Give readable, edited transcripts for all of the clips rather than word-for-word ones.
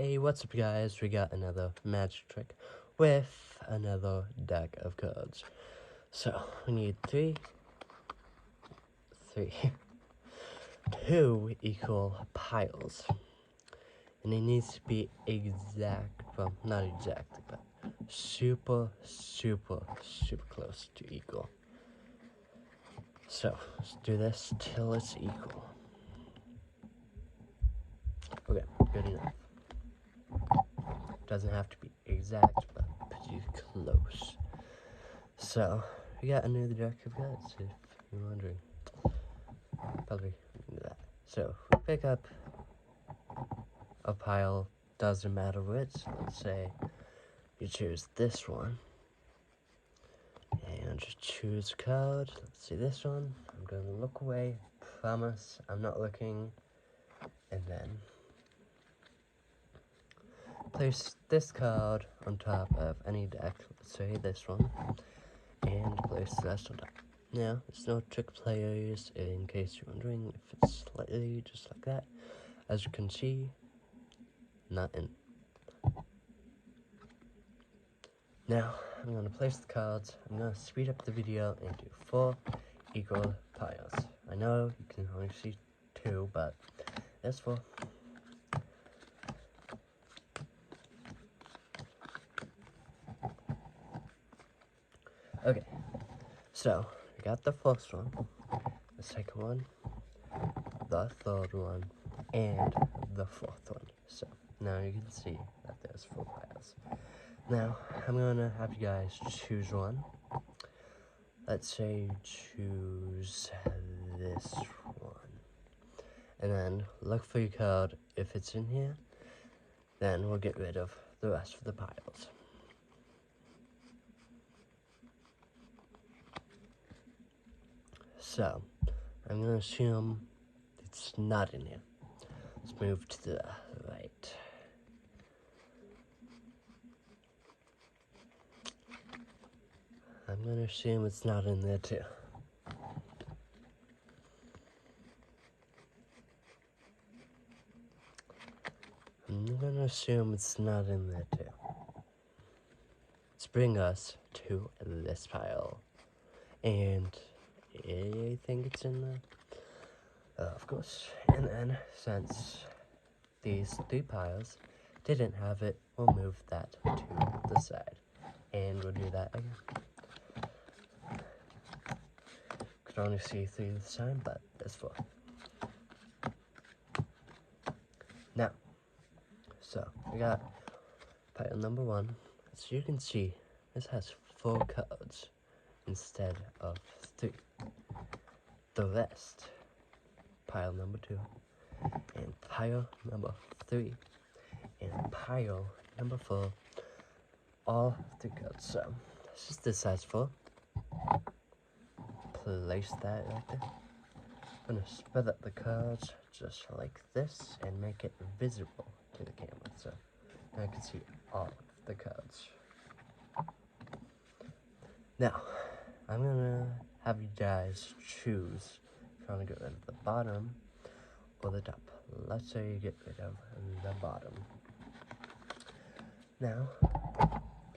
Hey, what's up guys? We got another magic trick with another deck of cards. So, we need two equal piles. And it needs to be exact, well, not exact, but super close to equal. So, let's do this till it's equal. Okay, good enough. Doesn't have to be exact, but pretty close. So, we got another deck of cards, if you're wondering. Probably that. So, we pick up a pile, doesn't matter which. Let's say you choose this one. And just choose a card. Let's see this one. I'm going to look away. Promise, I'm not looking. And then place this card on top of any deck. Let's say this one. And place the rest on top. Now, it's no trick players, in case you're wondering if it's slightly just like that. As you can see, nothing. Now, I'm going to place the cards. I'm going to speed up the video and do 4 equal piles. I know you can only see 2, but there's 4. Okay, so we got the first one, the second one, the third one, and the fourth one. So now you can see that there's 4 piles. Now I'm gonna have you guys choose one. Let's say you choose this one, and then look for your card. If it's in here, then we'll get rid of the rest of the piles. So, I'm going to assume it's not in here. Let's move to the right. I'm going to assume it's not in there too. I'm going to assume it's not in there too. Let's bring us to this pile. And I think it's in there. Of course. And then, since these 3 piles didn't have it, we'll move that to the side. And we'll do that again. Could only see 3 this time, but there's 4. Now, so we got pile number 1. As you can see, this has 4 cards instead of 3. The rest, pile number 2, and pile number 3, and pile number 4, all 3 cards. So this is the size 4. Place that right there. I'm gonna spread up the cards just like this and make it visible to the camera, so now I can see all of the cards. Now, I'm gonna have you guys choose if you want to get rid of the bottom or the top. Let's say you get rid of the bottom. Now,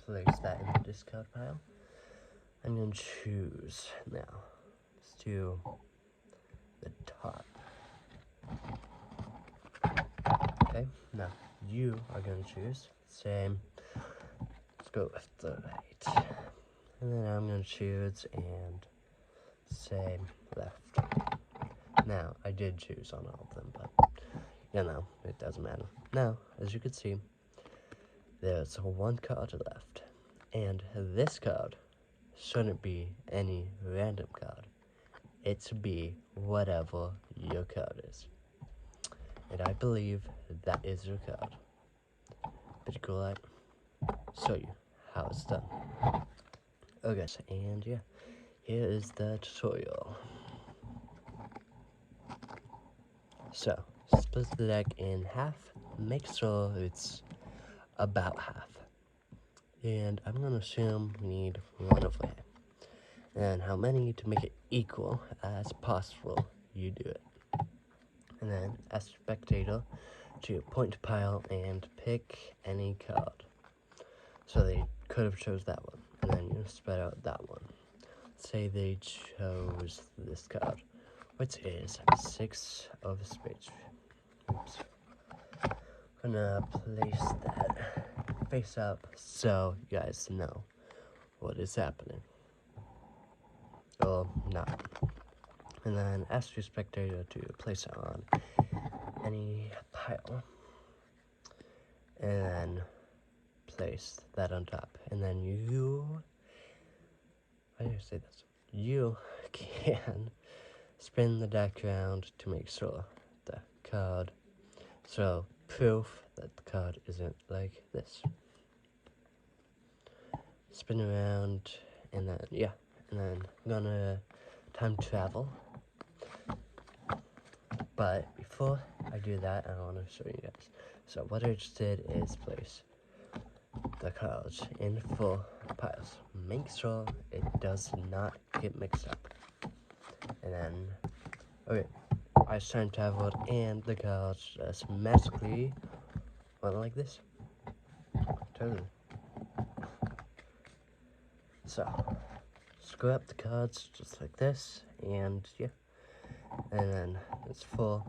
place that in the discard pile. I'm gonna choose now. Let's do the top. Okay, now you are gonna choose same. Let's go with the right. And then I'm gonna choose and say left. Now, I did choose on all of them, but you know, it doesn't matter. Now, as you can see, there's 1 card left. And this card shouldn't be any random card. It's be whatever your card is. And I believe that is your card. Pretty cool, right? Show you how it's done. Okay, and yeah, here is the tutorial. So, split the deck in half. Make sure it's about half. And I'm going to assume we need 1 of that. And how many to make it equal as possible, you do it. And then, as spectator, to point to pile and pick any card. So they could have chose that one, and then you spread out that one. Say they chose this card, which is 6 of spades. Oops. Gonna place that face up so you guys know what is happening. Or not. And then ask your spectator to place it on any pile. And then place that on top. And then how do you say this? You can spin the deck around to make sure the card, so proof that the card isn't like this. Spin around, and then, and then I'm gonna time travel. But before I do that, I want to show you guys. So what I just did is place the cards in 4 piles. Make sure it does not get mixed up. And then, okay, I time traveled, and the cards just magically went like this. Totally. So, screw up the cards just like this, and and then it's full.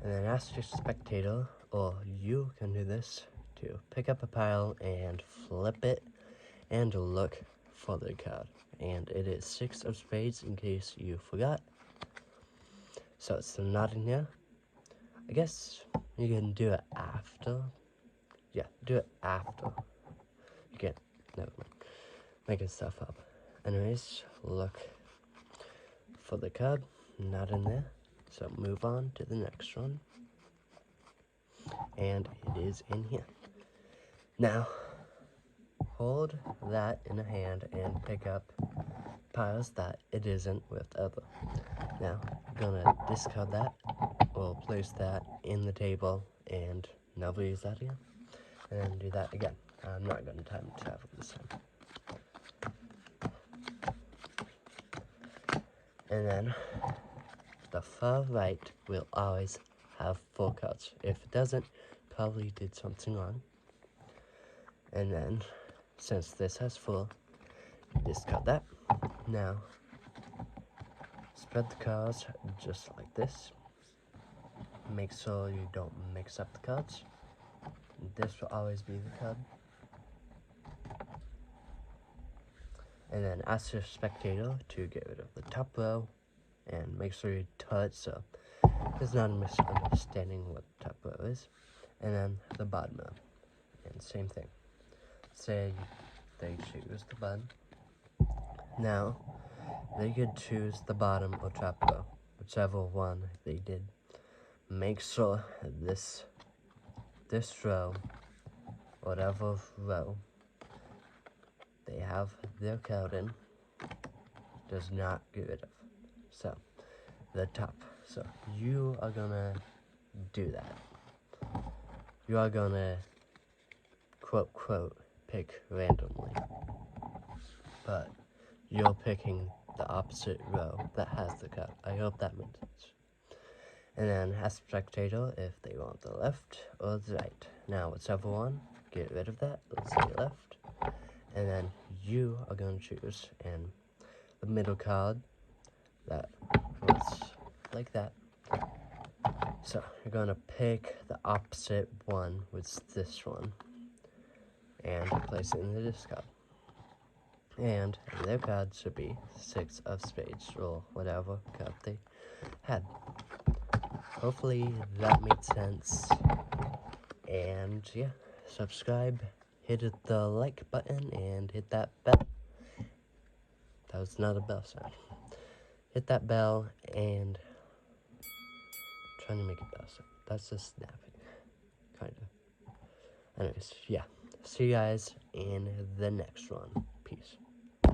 And then ask your spectator, or you can do this, to pick up a pile and flip it and look for the card. And it is 6 of spades, in case you forgot. So it's still not in here. I guess you can do it after. Yeah, do it after. You can't, never mind. Making stuff up. Anyways, look for the card. Not in there. So move on to the next one. And it is in here. Now, hold that in a hand and pick up piles that it isn't with other. Now, I'm gonna discard that. We'll place that in the table and never use that again. And then do that again. I'm not gonna time travel this time. And then the far right will always have 4 cards. If it doesn't, probably did something wrong. And then, since this has 4, discard that. Now, spread the cards just like this. Make sure you don't mix up the cards. This will always be the card. And then ask your spectator to get rid of the top row and make sure you touch so there's not a misunderstanding what the top row is. And then the bottom row. And same thing. Say they choose the bottom. Now, they could choose the bottom or top row, whichever one they did. Make sure this row, whatever row they have their card in, does not get rid of. So, the top. So, you are gonna do that. You are gonna, quote, pick randomly. But, you're picking the opposite row that has the card. I hope that makes sense. And then ask the spectator if they want the left or the right. Now, whichever one, get rid of that. Let's say left. And then you are going to choose, and the middle card that was like that. So you're going to pick the opposite one, which is this one, and place it in the discard. And their card should be 6 of spades, or whatever card they had. Hopefully that made sense. And subscribe, hit the like button, and hit that bell. That was not a bell sound. Hit that bell, and trying to make a bell sound. That's just snapping, kind of. Anyways, see you guys in the next one.